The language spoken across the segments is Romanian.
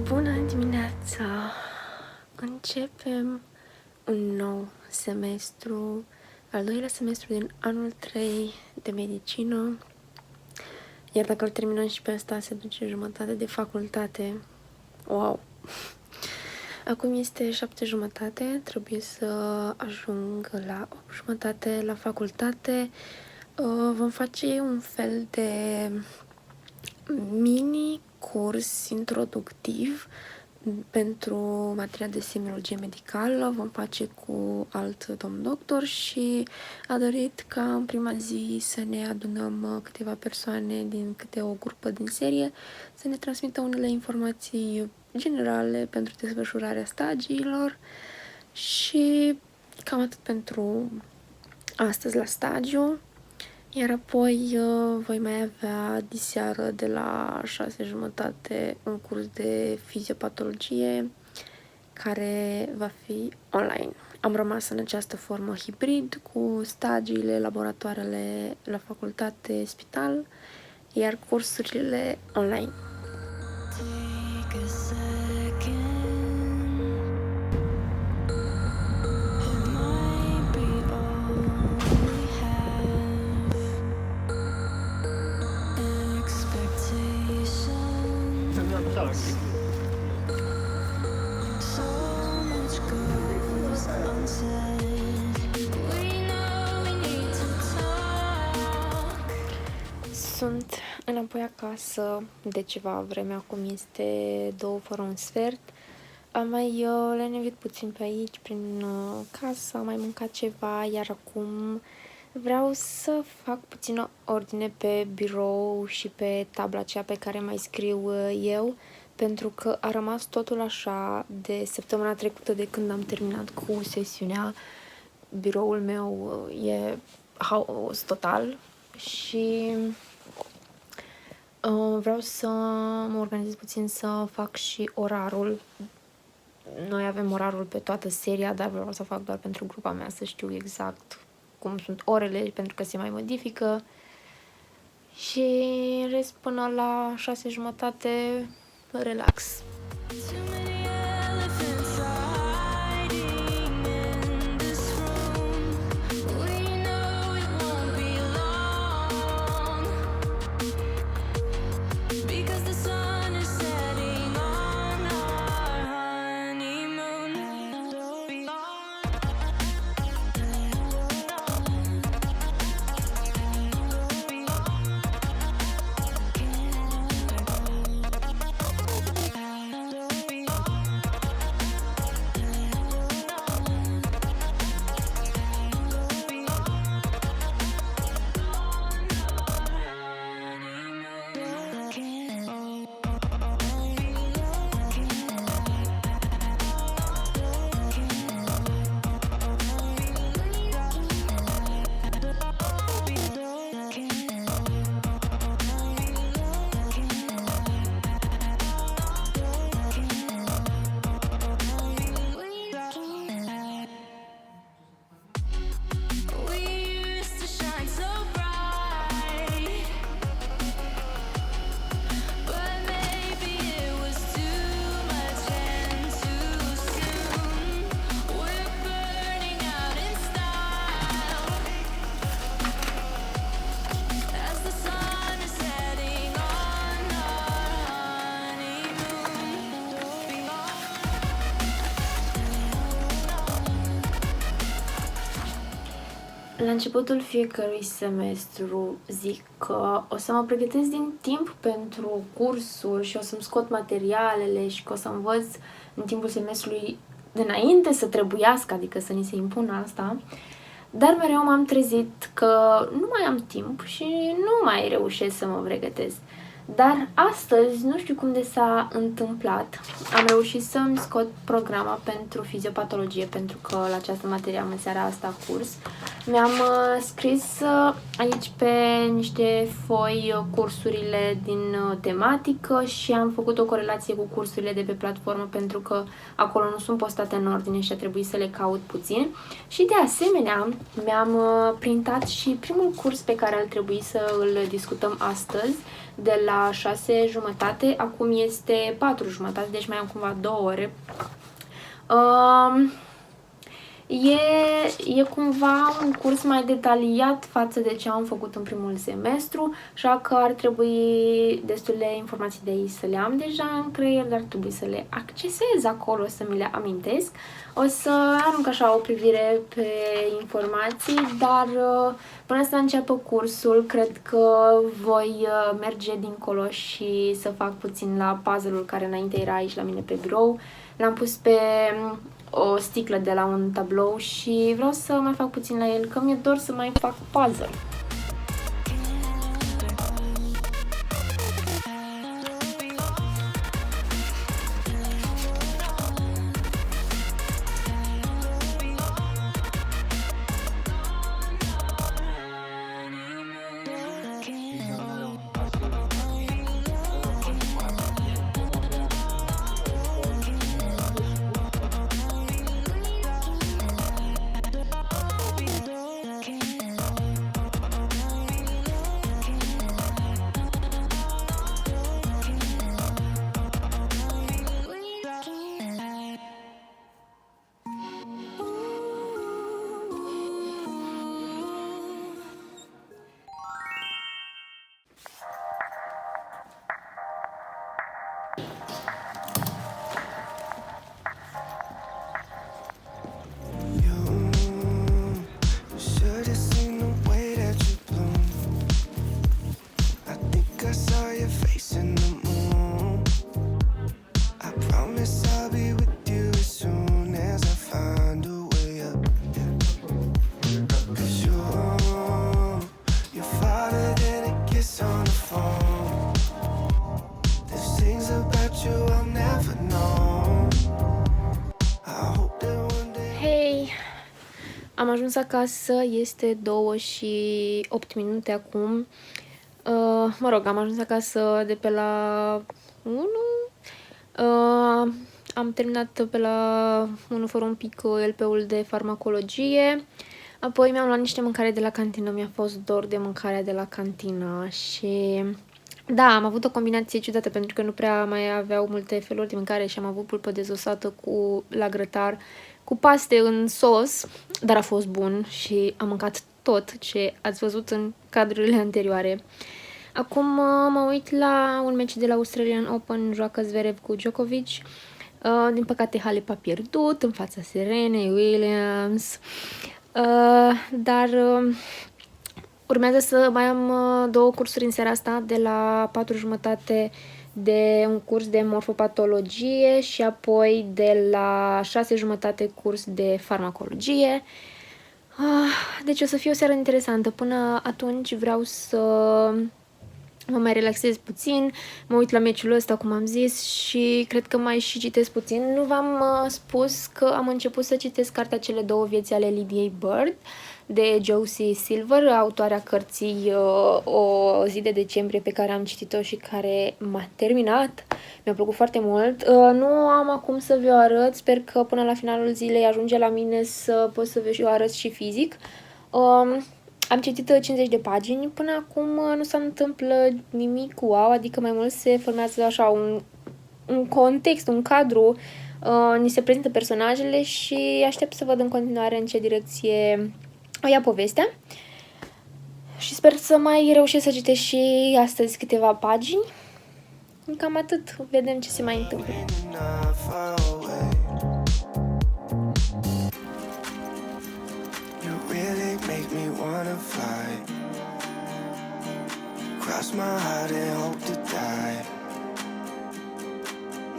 Bună dimineața! Începem un nou semestru, al doilea semestru din anul 3 de medicină. Iar dacă îl terminăm și pe asta, se duce jumătate de facultate. Wow! Acum este 7:30, trebuie să ajung la 8:30 la facultate. Vom face un fel de mini curs introductiv pentru materia de semiologie medicală. Vom face cu alt domn doctor și a dorit ca în prima zi să ne adunăm câteva persoane din câte o grupă din serie, să ne transmită unele informații generale pentru desfășurarea stagiilor și cam atât pentru astăzi la stagiu. Iar apoi voi mai avea diseară de la 6:30 un curs de fiziopatologie care va fi online. Am rămas în această formă hibrid cu stagiile, laboratoarele la facultate, spital, iar cursurile online. Sunt înapoi acasă de ceva vreme, acum este 2:45. Am mai lenevit puțin pe aici, prin casă, am mai mâncat ceva, iar acum vreau să fac puțină ordine pe birou și pe tabla aceea pe care mai scriu eu, pentru că a rămas totul așa de săptămâna trecută, de când am terminat cu sesiunea. Biroul meu e haos total și vreau să mă organizez puțin, să fac și orarul. Noi avem orarul pe toată seria, dar vreau să fac doar pentru grupa mea, să știu exact cum sunt orele, pentru că se mai modifică. Și în rest, până la 6:30, relax. La începutul fiecărui semestru zic că o să mă pregătesc din timp pentru cursuri și o să-mi scot materialele și că o să învăț în timpul semestrului înainte să trebuiască, adică să ni se impună asta. Dar mereu m-am trezit că nu mai am timp și nu mai reușesc să mă pregătesc. Dar astăzi, nu știu cum de s-a întâmplat, am reușit să-mi scot programa pentru fiziopatologie, pentru că la această materie am în seara asta curs. Mi-am scris aici pe niște foi cursurile din tematică și am făcut o corelație cu cursurile de pe platformă, pentru că acolo nu sunt postate în ordine și a trebuit să le caut puțin. Și de asemenea, mi-am printat și primul curs pe care ar trebui să îl discutăm astăzi, de la 6:30, acum este 4:30, deci mai am cumva 2 ore. E cumva un curs mai detaliat față de ce am făcut în primul semestru, așa că ar trebui destule informații de aici să le am deja în creier, dar trebuie să le accesez acolo, să mi le amintesc. O să arunc așa o privire pe informații, dar până să înceapă cursul, cred că voi merge dincolo și să fac puțin la puzzle-ul care înainte era aici la mine pe birou. L-am pus pe o sticlă de la un tablou și vreau să mai fac puțin la el, că mi-e dor să mai fac puzzle. Am ajuns acasă, este 2:08 acum. Mă rog, am ajuns acasă de pe la 1. Am terminat pe la 1 fără un pic LP-ul de farmacologie. Apoi mi-am luat niște mâncare de la cantină, mi-a fost dor de mâncarea de la cantină și... Da, am avut o combinație ciudată pentru că nu prea mai aveau multe feluri de mâncare și am avut pulpă dezosată la grătar cu paste în sos, dar a fost bun și am mâncat tot ce ați văzut în cadrurile anterioare. Acum mă uit la un meci de la Australian Open, joacă Zverev cu Djokovic. Din păcate Halep a pierdut în fața Serenei Williams, dar urmează să mai am 2 cursuri în seara asta, de la 4:30 de un curs de morfopatologie și apoi de la 6:30 curs de farmacologie. Deci o să fie o seară interesantă. Până atunci vreau să mă mai relaxez puțin, mă uit la meciul ăsta, cum am zis, și cred că mai și citesc puțin. Nu v-am spus că am început să citesc cartea Cele 2 vieți ale Lydiei Bird, de Josie Silver, autoarea cărții O zi de decembrie, pe care am citit-o și care m-a terminat. Mi-a plăcut foarte mult. Nu am acum să vi-o arăt, sper că până la finalul zilei ajunge la mine să pot să vi-o arăt și fizic. Am citit 50 de pagini, până acum nu s-a întâmplat nimic wow, adică mai mult se formează așa un context, un cadru, ni se prezintă personajele și aștept să văd în continuare în ce direcție o ia povestea. Și sper să mai reușesc să citesc și astăzi câteva pagini. Cam atât, vedem ce se mai întâmplă. Cross my heart and hope to die.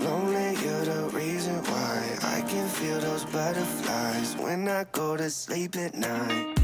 Lonely, you're the reason why I can feel those butterflies when I go to sleep at night.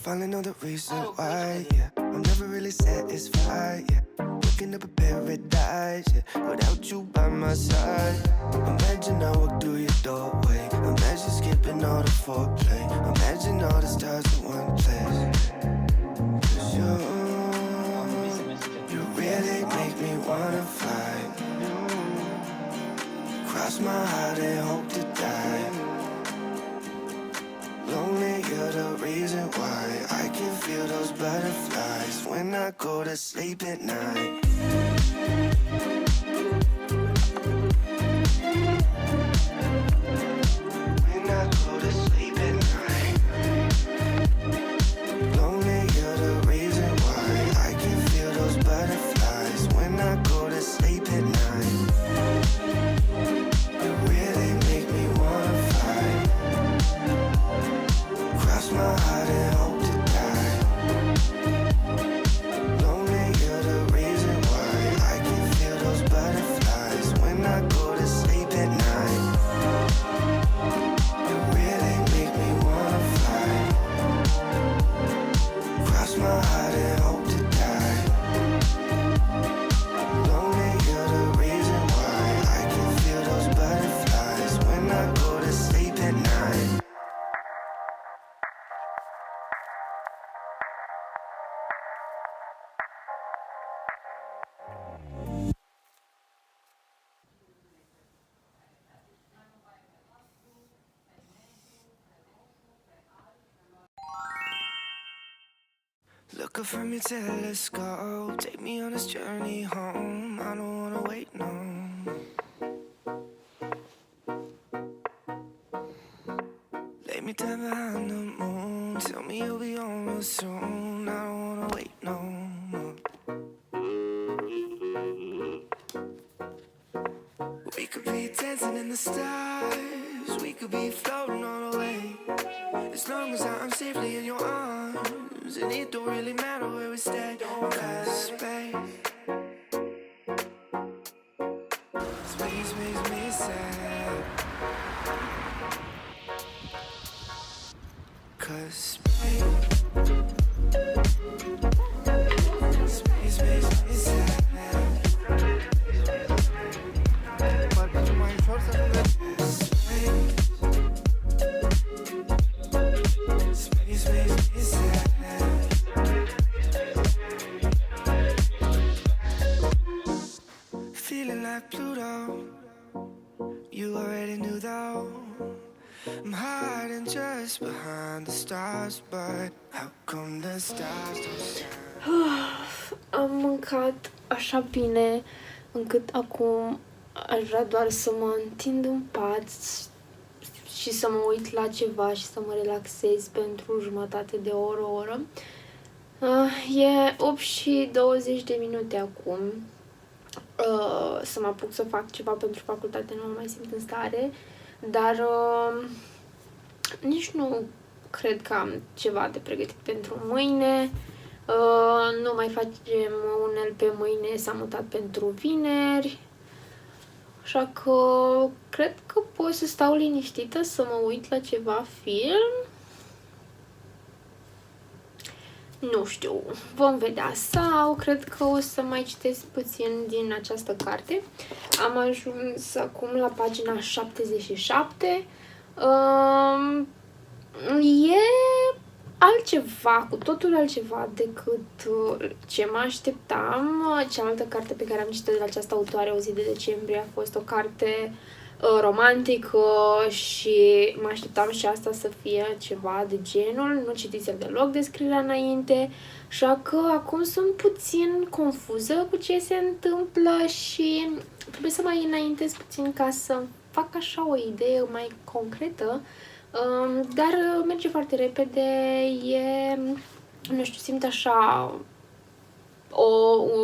finally know the reason why, yeah. I'm never really satisfied, yeah. Waking up a paradise, yeah, without you by my side. Imagine I walk through your doorway. Imagine skipping all the foreplay. Imagine all the stars in one place. 'Cause you really make me wanna fly. Cross my heart and hope to die. Lonely, you're the reason why I can feel those butterflies when I go to sleep at night. When I go to sleep at night. Lonely, you're the reason why I can feel those butterflies when I go to sleep at night. You really make me wanna fly. Cross my heart and hope to die. Lonely, you're the reason why I can feel those butterflies when I go to sleep at night. You really make me wanna fly. Cross my heart and hope to die. Lonely, you're the reason why I can feel those butterflies when I go to sleep at night. Look up from your telescope, take me on this journey home. I don't wanna wait no. Lay me down behind the moon, tell me you'll be on real soon. I don't wanna wait no more. We could be dancing in the stars, we could be floating all the way. As long as I'm safely in your arms, and it don't really matter where we stay. Cause space makes me sad. Cause space makes me sad. Space makes me sad. Feeling like Pluto, you already knew though. I'm hiding just behind the stars, but how come the stars don't shine? Am mâncat așa bine încât acum aș vrea doar să mă întind în pat și să mă uit la ceva și să mă relaxez pentru jumătate de oră, o oră. E 8 și 20 de minute acum. Să mă apuc să fac ceva pentru facultate, nu mă mai simt în stare, dar nici nu cred că am ceva de pregătit pentru mâine. Nu mai facem unel pe mâine, s-a mutat pentru vineri. Așa că cred că pot să stau liniștită, să mă uit la ceva film. Nu știu, vom vedea. Sau cred că o să mai citesc puțin din această carte. Am ajuns acum la pagina 77. E altceva, cu totul altceva decât ce mă așteptam. Cealaltă carte pe care am citit de la această autoare, O zi de decembrie, a fost o carte romantică și mă așteptam și asta să fie ceva de genul. Nu citisem deloc descrierea înainte, așa că acum sunt puțin confuză cu ce se întâmplă și trebuie să mai înaintez puțin ca să fac așa o idee mai concretă. Dar merge foarte repede, nu știu, simt așa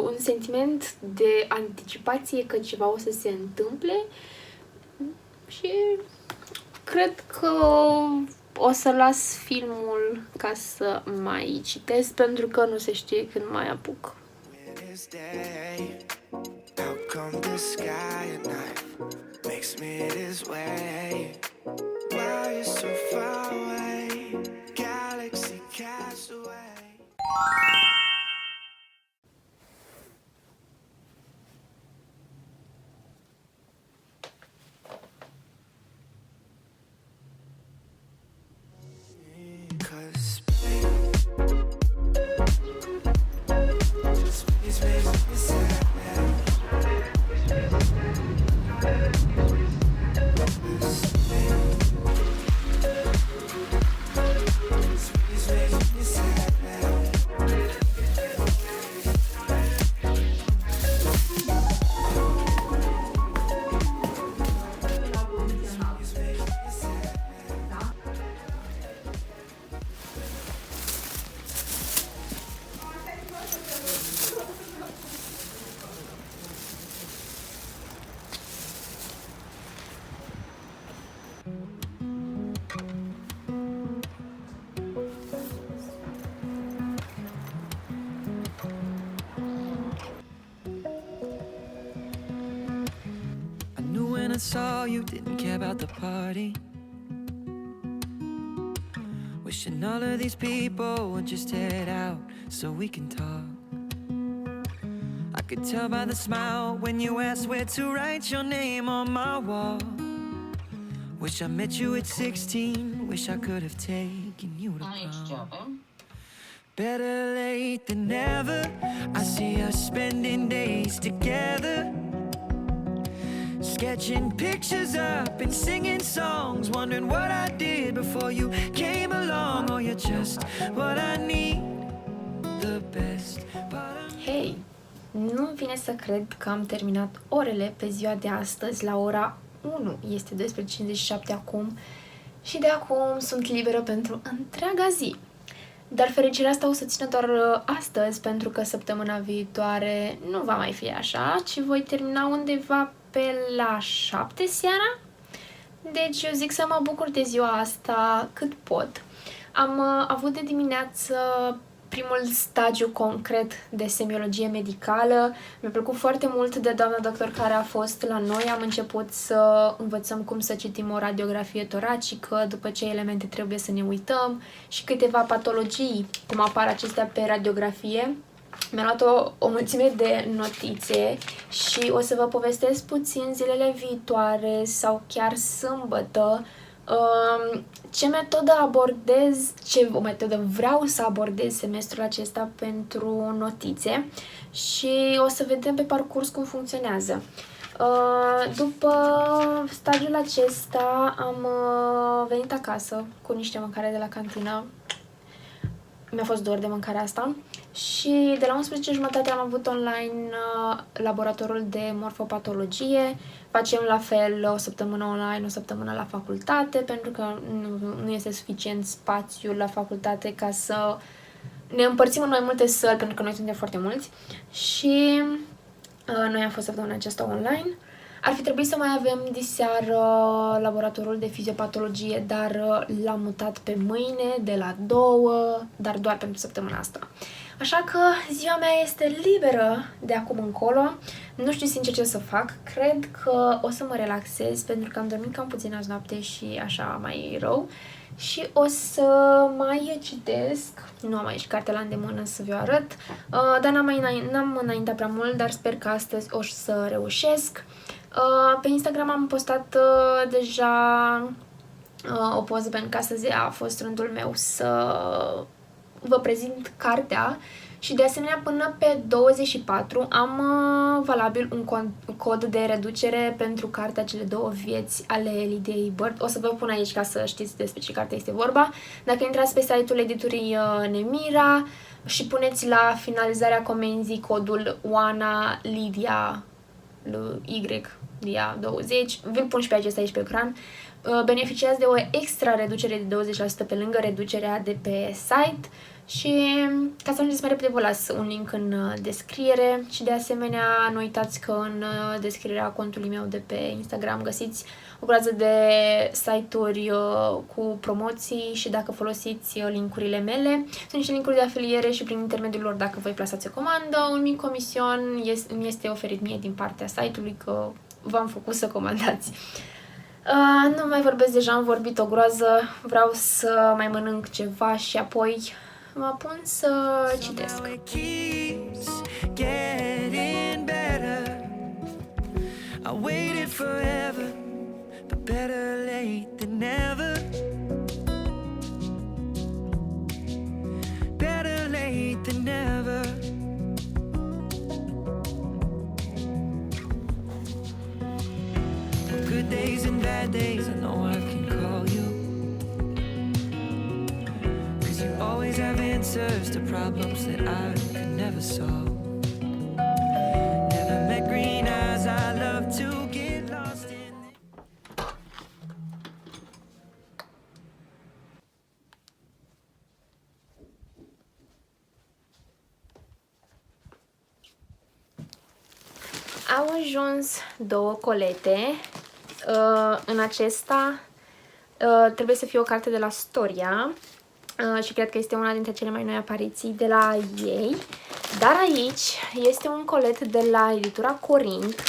un sentiment de anticipație că ceva o să se întâmple și cred că o să las filmul ca să mai citesc pentru că nu se știe când mai apuc. Why you're so far away, galaxy castle. away. Cause space makes me sad. Space makes me sad. I knew when I saw you, didn't care about the party. Wishing all of these people would just head out so we can talk. I could tell by the smile when you asked where to write your name on my wall. Wish I met you at 16, wish I could have taken you to prom. Better late than never, I see us spending days together, sketching pictures up and singing songs, wondering what I did before you came along. Oh, you're just what I need, the best part of me. Hei, nu vine să cred că am terminat orele pe ziua de astăzi la ora 1. Este 12:57 acum și de acum sunt liberă pentru întreaga zi. Dar fericirea asta o să țină doar astăzi, pentru că săptămâna viitoare nu va mai fi așa, ci voi termina undeva pe la 7 seara. Deci eu zic să mă bucur de ziua asta cât pot. Am avut de dimineață primul stagiu concret de semiologie medicală. Mi-a plăcut foarte mult de doamna doctor care a fost la noi. Am început să învățăm cum să citim o radiografie toracică, după ce elemente trebuie să ne uităm și câteva patologii, cum apar acestea pe radiografie. Mi-am luat o mulțime de notițe și o să vă povestesc puțin zilele viitoare sau chiar sâmbătă ce metodă abordez, ce o metodă vreau să abordez semestrul acesta pentru notițe și o să vedem pe parcurs cum funcționează. După stagiul acesta am venit acasă cu niște mâncare de la cantină. Mi-a fost dor de mâncarea asta și de la 11:30 am avut online laboratorul de morfopatologie. Facem la fel o săptămână online, o săptămână la facultate, pentru că nu este suficient spațiu la facultate ca să ne împărțim în mai multe săli, pentru că noi suntem foarte mulți. Și noi am fost săptămâna aceasta online. Ar fi trebuit să mai avem diseară laboratorul de fiziopatologie, dar l-am mutat pe mâine de la 2, dar doar pentru săptămâna asta. Așa că ziua mea este liberă de acum încolo. Nu știu sincer ce să fac. Cred că o să mă relaxez pentru că am dormit cam puțin azi noapte și așa mai rău. Și o să mai citesc. Nu am aici cartea la îndemână să vi-o arăt. Dar n-am înaintat prea mult, dar sper că astăzi o să reușesc. Pe Instagram am postat deja o poză pentru că astăzi a fost rândul meu să vă prezint cartea și de asemenea până pe 24 am valabil un cod de reducere pentru cartea Cele două vieți ale Lidiei Bărt. O să vă pun aici ca să știți despre ce carte este vorba. Dacă intrați pe site-ul editurii Nemira și puneți la finalizarea comenzii codul Oana Lidia Lia 20, vi-l pun și pe acesta aici pe ecran, beneficiați de o extra reducere de 20% pe lângă reducerea de pe site. Și ca să ajungeți mai repede, vă las un link în descriere și de asemenea nu uitați că în descrierea contului meu de pe Instagram găsiți o groază de site-uri cu promoții și dacă folosiți linkurile mele, sunt niște linkuri de afiliere și prin intermediul lor, dacă voi plasați o comandă, un mic comision mi este oferit mie din partea site-ului că v-am făcut să comandați. Nu mai vorbesc, deja am vorbit o groază, vreau să mai mănânc ceva și apoi mă pun să citesc. Somehow it keeps getting better. I waited forever, but better late than never. Better late than never. Good days and bad days, I know I can call you. 'Cause you always have answers to problems that I could never solve. Never met green eyes, I love to get lost in it. Au ajuns 2 colete. În acesta trebuie să fie o carte de la Storia și cred că este una dintre cele mai noi apariții de la ei. Dar aici este un colet de la editura Corint.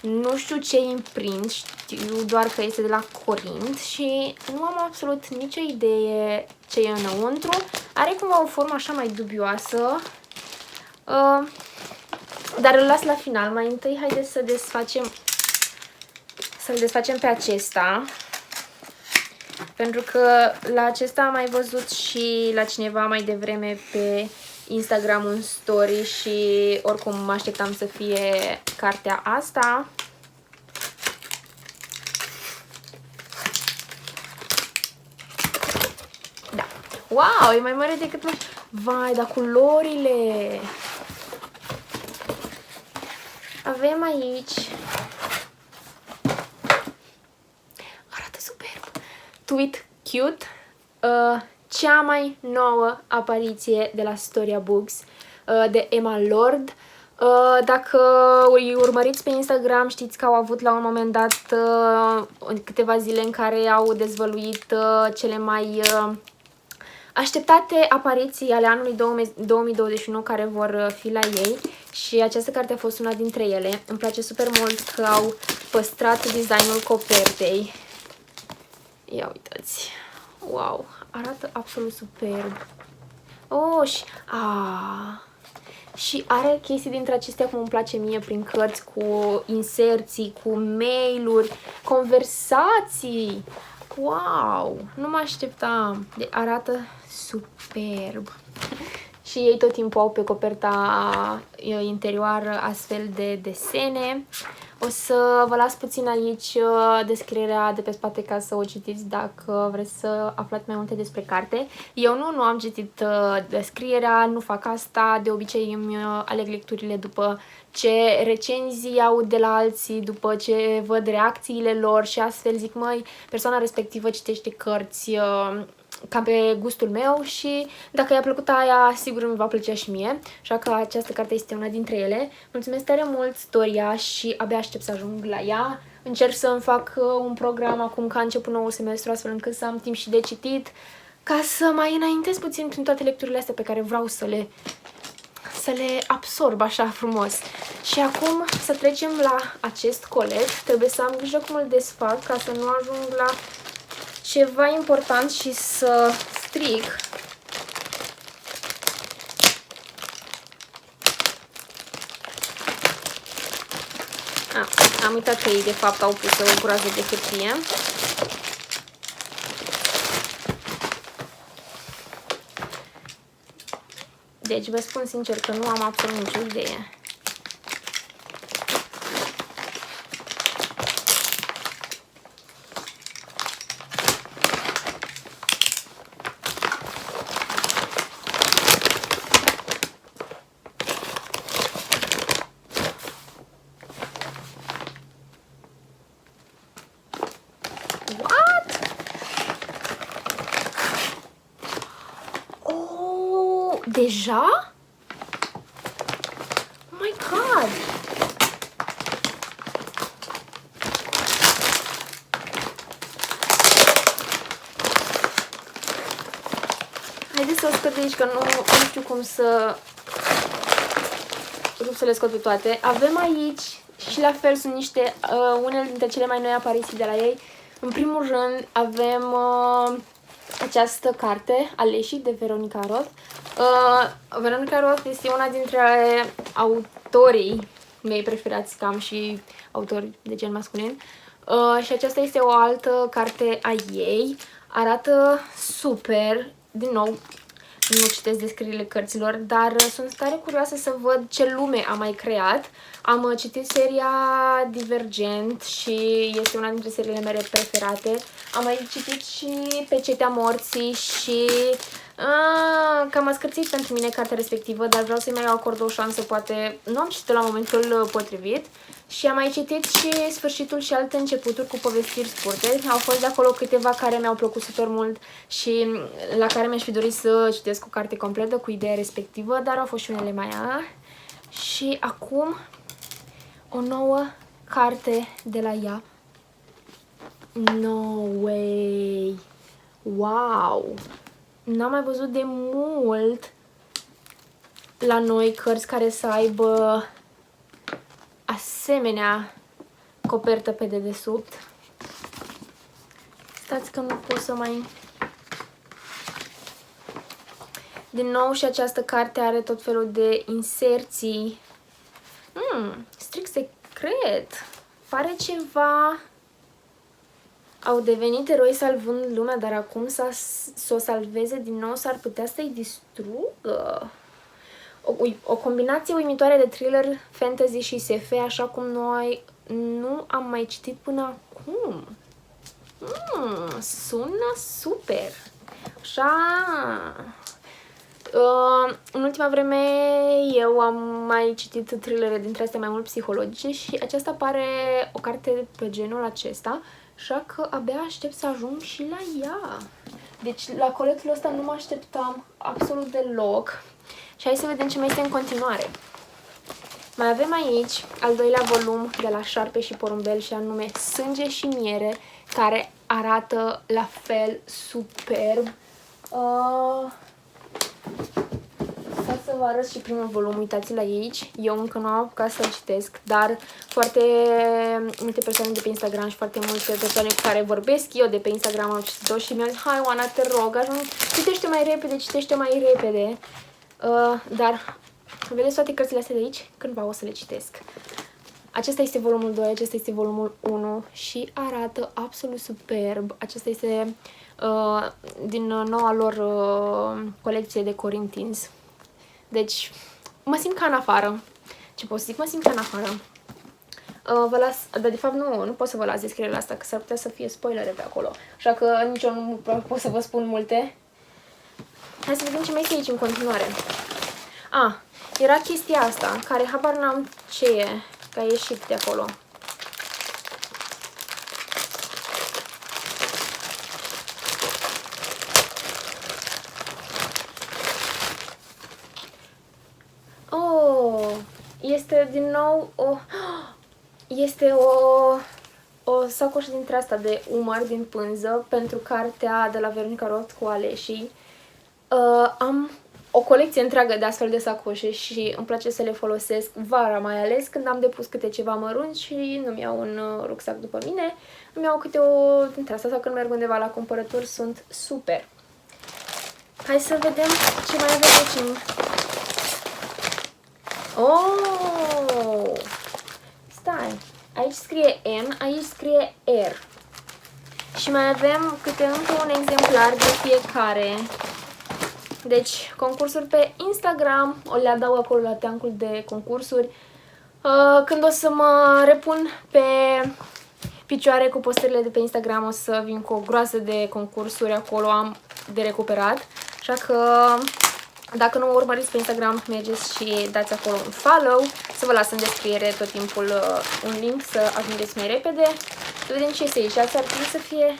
Nu știu ce imprint, știu doar că este de la Corint și nu am absolut nicio idee ce e înăuntru. Are cumva o formă așa mai dubioasă. Dar îl las la final. Mai întâi haideți să să-l desfacem pe acesta. Pentru că la acesta am mai văzut și la cineva mai devreme pe Instagram un story și oricum mă așteptam să fie cartea asta. Da. Wow, e mai mare decât... Vai, dar culorile... Avem aici... Arată superb! Tweet Cute, cea mai nouă apariție de la Storia Books, de Emma Lord. Dacă îi urmăriți pe Instagram, știți că au avut la un moment dat câteva zile în care au dezvăluit cele mai așteptate apariții ale anului 2021 care vor fi la ei și această carte a fost una dintre ele. Îmi place super mult că au păstrat designul copertei. Ia uitați. Wow, arată absolut superb. Oh, și are chestii dintre acestea cum îmi place mie prin cărți, cu inserții, cu mail-uri, conversații. Wow, nu mă așteptam. Arată superb. Și ei tot timpul au pe coperta interioară astfel de desene. O să vă las puțin aici descrierea de pe spate ca să o citiți dacă vreți să aflați mai multe despre carte. Eu nu am citit descrierea, nu fac asta. De obicei îmi aleg lecturile după ce recenzii aud de la alții, după ce văd reacțiile lor și astfel zic, măi, persoana respectivă citește cărți cam pe gustul meu și dacă i-a plăcut aia, sigur îmi va plăcea și mie. Așa că această carte este una dintre ele. Mulțumesc tare mult, Storia, și abia aștept să ajung la ea. Încerc să îmi fac un program acum că a început noul semestru, astfel încât să am timp și de citit, ca să mai înaintez puțin prin toate lecturile astea pe care vreau să le absorb așa frumos. Și acum să trecem la acest colet. Trebuie să am grijă cum îl desfac ca să nu ajung la ceva important și să stric. Am uitat că ei de fapt au pus o groază de hârtie. Deci vă spun sincer că nu am absolut nicio idee. Deja? Oh my god! Haideți să o scot de aici, că nu știu cum să le scot pe toate. Avem aici și la fel sunt niște, unele dintre cele mai noi apariții de la ei. În primul rând avem această carte, Aleșii, de Veronica Roth. Veronica Roth este una dintre autorii mei preferați, cam și autori de gen masculin. Și aceasta este o altă carte a ei. Arată super. Din nou, nu citesc descrierile cărților, dar sunt tare curioasă să văd ce lume a mai creat. Am citit seria Divergent și este una dintre seriile mele preferate. Am mai citit și Pe Cetea Morții și cam a scârțit pentru mine cartea respectivă, dar vreau să-i mai acord o șansă, poate nu am citit-o la momentul potrivit. Și am mai citit și Sfârșitul și alte începuturi cu povestiri scurte. Au fost de acolo câteva care mi-au plăcut super mult și la care mi-aș fi dorit să citesc o carte completă cu ideea respectivă, dar au fost și unele mai Și acum o nouă carte de la ea. No way! Wow! N-am mai văzut de mult la noi cărți care să aibă asemenea copertă pe dedesubt. Stați că nu pot să mai... Din nou și această carte are tot felul de inserții. Strict secret. Pare ceva... Au devenit eroi salvând lumea, dar acum să o salveze din nou s-ar putea să-i distrugă. O combinație uimitoare de thriller, fantasy și SF, așa cum noi nu am mai citit până acum. Sună super. Așa. În ultima vreme eu am mai citit thrillere dintre astea mai mult psihologice și aceasta pare o carte pe genul acesta, așa că abia aștept să ajung și la ea. Deci la colectul ăsta nu mă așteptam absolut deloc. Și hai să vedem ce mai este în continuare. Mai avem aici al doilea volum de la Șarpe și Porumbel și anume Sânge și Miere, care arată la fel superb. Să vă arăt și primul volum, uitați-l aici. Eu încă nu am apucat să-l citesc, dar foarte multe persoane de pe Instagram și foarte multe persoane cu care vorbesc eu de pe Instagram au citit-o și mi-au zis: hai Oana, te rog, ajung, citește mai repede, citește mai repede. Dar vedeți toate cărțile astea de aici? Cândva o să le citesc. Acesta este volumul 2, acesta este volumul 1 și arată absolut superb. Acesta este din noua lor colecție de Corinthians. Deci, mă simt ca în afară. Ce pot să zic? Mă simt ca în afară. Vă las, dar de fapt nu pot să vă las descrierea asta, că s-ar putea să fie spoilere pe acolo. Așa că nici eu nu pot să vă spun multe. Hai să vedem ce mai este aici în continuare. Era chestia asta, care habar n-am ce e, că a ieșit de acolo. Este din nou o sacoșă dintre asta de umăr din pânză pentru cartea de la Veronica Roth cu Aleșii. Am o colecție întreagă de astfel de sacoșe și îmi place să le folosesc vara, mai ales când am depus câte ceva mărunți și nu-mi iau un rucsac după mine. Îmi iau câte o dintre asta sau când merg undeva la cumpărături, sunt super. Hai să vedem ce mai avem aici. Stai, aici scrie M, aici scrie R. Și mai avem câte încă un exemplar de fiecare. Deci, concursuri pe Instagram, o le adaug acolo la teancul de concursuri. Când o să mă repun pe picioare cu postările de pe Instagram, o să vin cu o groază de concursuri, acolo am de recuperat. Așa că, dacă nu mă urmăriți pe Instagram, mergeți și dați acolo un follow, să vă las în descriere tot timpul un link să ajungeți mai repede. Să vedem ce este aici. Asta ar trebui să fie...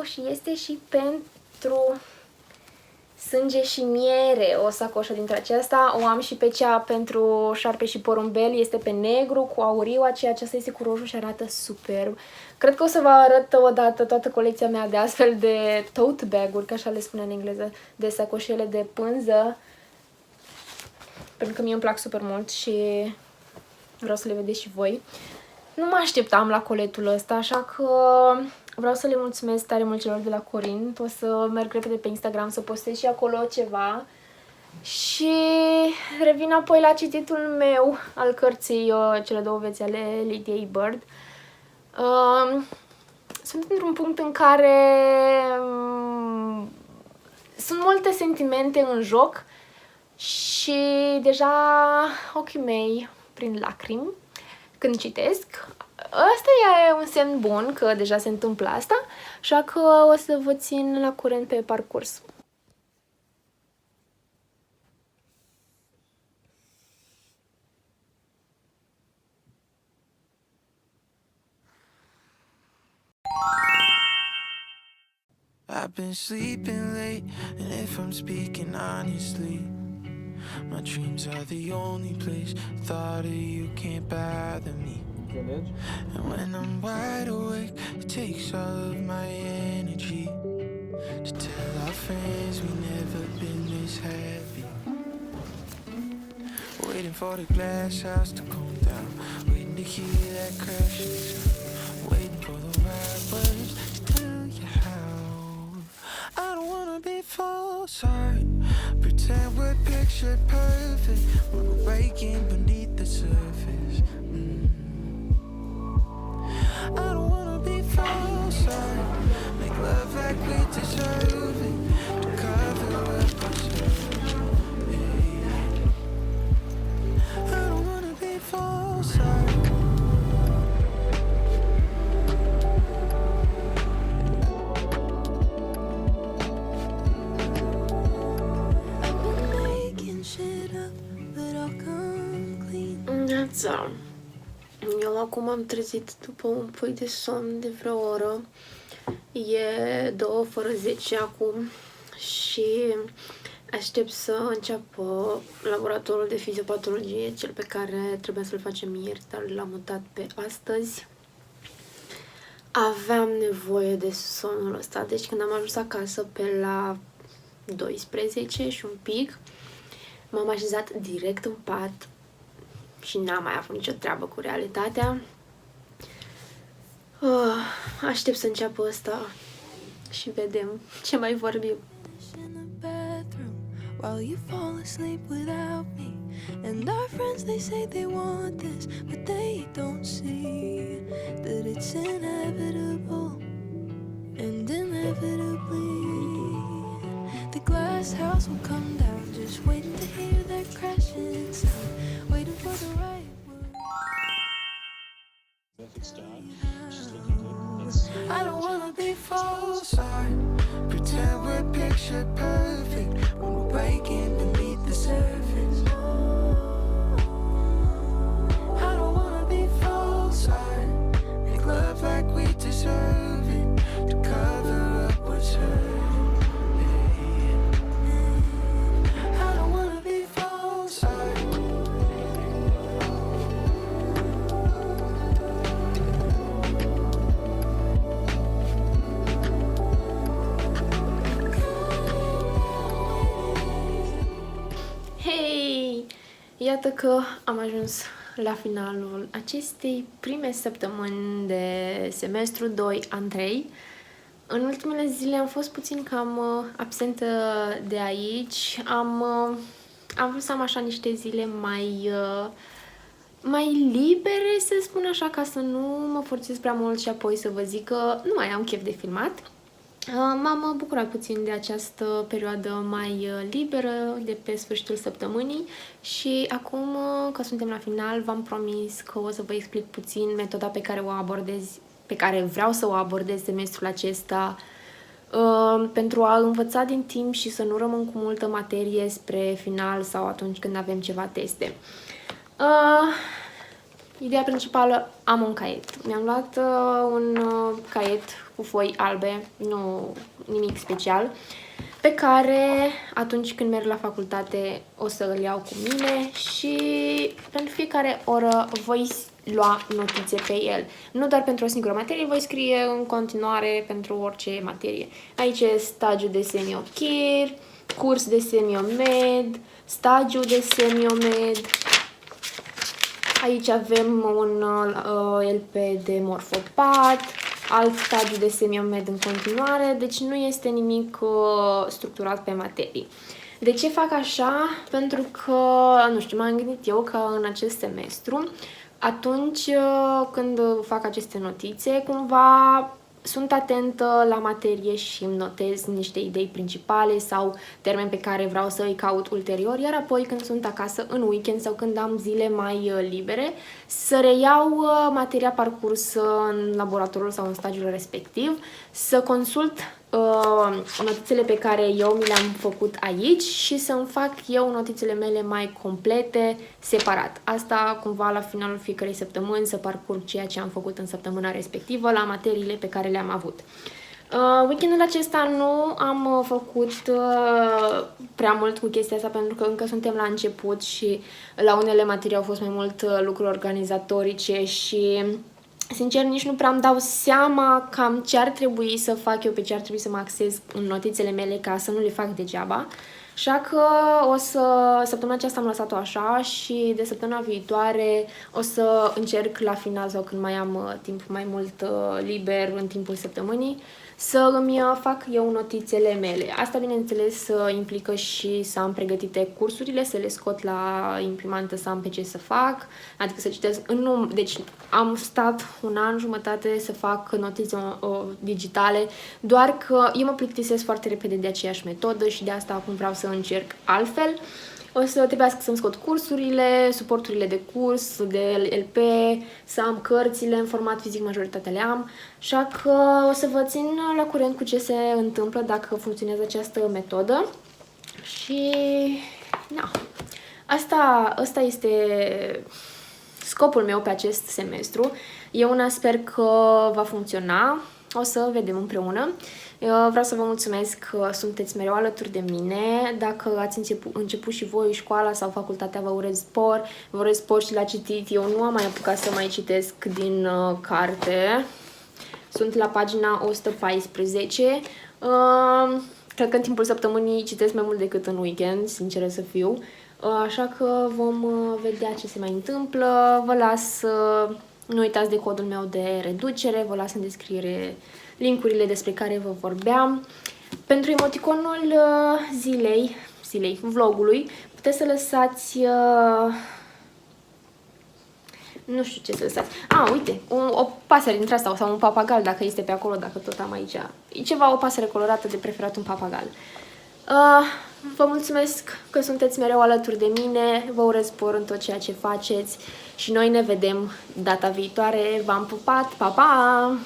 și este și pentru Sânge și Miere, o sacoșă dintre aceasta. O am și pe cea pentru Șarpe și Porumbel, este pe negru cu auriu, aceasta este cu roșu și arată superb. Cred că o să vă arăt odată toată colecția mea de astfel de tote bag-uri, că așa le spune în engleză, de sacoșele de pânză, pentru că mie îmi plac super mult și vreau să le vedeți și voi. Nu mă așteptam la coletul ăsta, așa că vreau să le mulțumesc tare mult celor de la Corint. O să merg repede pe Instagram să postez și acolo ceva. Și revin apoi la cititul meu al cărții Cele două vieți ale Lydia Bird. Sunt într-un punct în care sunt multe sentimente în joc și deja ochii mei prind lacrimi când citesc. Asta e un semn bun că deja se întâmplă asta, așa că o să vă țin la curent pe parcurs. I've been sleeping late, and if I'm speaking honestly, my dreams are the only place. Thought of you can't bother me. And when I'm wide awake, it takes all of my energy to tell our friends we never been this happy. Waiting for the glass house to calm down, waiting to hear that crashing sound, waiting for the right words to tell you how. I don't wanna be false, pretend we're picture perfect when we're breaking beneath the surface. I don't wanna be false, make love like we deserve it, to cover up ourselves. I don't wanna be false, Neața. Eu acum am trezit după un pui de somn de vreo oră. E 2 fără 10 acum și aștept să înceapă laboratorul de fiziopatologie, cel pe care trebuia să-l facem ieri, dar l-am mutat pe astăzi. Aveam nevoie de somnul ăsta, deci când am ajuns acasă pe la 12 și un pic, m-am așezat direct în pat și n-am mai avut nicio treabă cu realitatea. Aștept să înceapă ăsta și vedem ce mai vorbim. while you fall asleep without me. And our friends, they say they want this, but they don't see that it's inevitable. And inevitably the glass house will come down, just waiting to hear that crashing sound, waiting for the right word. Perfect start. She's looking good. I don't wanna be false, I pretend we're picture perfect when we're breaking beneath the surface. I don't wanna be false, I make love like we deserve it, to cover up what's hurt. I don't wanna be false, Hei! Iată că am ajuns la finalul acestei prime săptămâni de semestru 2 an 3. În ultimele zile am fost puțin cam absentă de aici. Am vrut să am așa niște zile mai libere, să spun așa, ca să nu mă forțez prea mult și apoi să vă zic că nu mai am chef de filmat. M-am bucurat puțin de această perioadă mai liberă de pe sfârșitul săptămânii și acum că suntem la final, v-am promis că o să vă explic puțin metoda pe care o abordez, pe care vreau să o abordez semestrul acesta, pentru a învăța din timp și să nu rămân cu multă materie spre final sau atunci când avem ceva teste. Ideea principală, am un caiet. Mi-am luat un caiet cu foi albe, nu nimic special, pe care atunci când merg la facultate o să îl iau cu mine și pentru fiecare oră voi lua notițe pe el. Nu doar pentru o singură materie, voi scrie în continuare pentru orice materie. Aici e stagiu de semiochir, curs de semiomed, stagiu de semiomed. Aici avem un LP de Morfopat, alt stagiu de semiomed în continuare, deci nu este nimic structurat pe materii. De ce fac așa? Pentru că, nu știu, m-am gândit eu că în acest semestru, atunci când fac aceste notițe, cumva sunt atentă la materie și îmi notez niște idei principale sau termeni pe care vreau să îi caut ulterior, iar apoi când sunt acasă în weekend sau când am zile mai libere, să reiau materia parcursă în laboratorul sau în stagiul respectiv, să consult notițele pe care eu mi le-am făcut aici și să-mi fac eu notițele mele mai complete, separat. Asta cumva la finalul fiecărei săptămâni să parcurg ceea ce am făcut în săptămâna respectivă la materiile pe care le-am avut. Weekendul acesta nu am făcut prea mult cu chestia asta pentru că încă suntem la început și la unele materii au fost mai mult lucruri organizatorice și sincer, nici nu prea îmi dau seama cam ce ar trebui să fac eu, pe ce ar trebui să mă axez în notițele mele ca să nu le fac degeaba. Așa că săptămâna aceasta am lăsat-o așa și de săptămâna viitoare o să încerc la final sau când mai am timp mai mult liber în timpul săptămânii să îmi fac eu notițele mele. Asta, bineînțeles, implică și să am pregătite cursurile, să le scot la imprimantă, să am pe ce să fac, adică să citesc deci am stat un an jumătate să fac notițe digitale, doar că eu mă plictisesc foarte repede de aceeași metodă și de asta acum vreau să încerc altfel. O să trebuiască să-mi scot cursurile, suporturile de curs, de LP, să am cărțile în format fizic, majoritatea le am, așa că o să vă țin la curent cu ce se întâmplă dacă funcționează această metodă. Și na, asta este scopul meu pe acest semestru. Eu una sper că va funcționa, o să vedem împreună. Vreau să vă mulțumesc că sunteți mereu alături de mine. Dacă ați început și voi școala sau facultatea, vă urez spor și la citit. Eu nu am mai apucat să mai citesc din carte. Sunt la pagina 114. Cred că în timpul săptămânii citesc mai mult decât în weekend, sinceră să fiu. Așa că vom vedea ce se mai întâmplă. Vă las, nu uitați de codul meu de reducere, vă las în descriere linkurile despre care vă vorbeam. Pentru emoticonul zilei, vlogului, puteți să lăsați, nu știu ce să lăsați. Uite, o pasăre dintre asta sau un papagal, dacă este pe acolo, dacă tot am aici. E ceva, o pasăre colorată, de preferat un papagal. Vă mulțumesc că sunteți mereu alături de mine, vă urez spor în tot ceea ce faceți și noi ne vedem data viitoare. V-am pupat, pa, pa!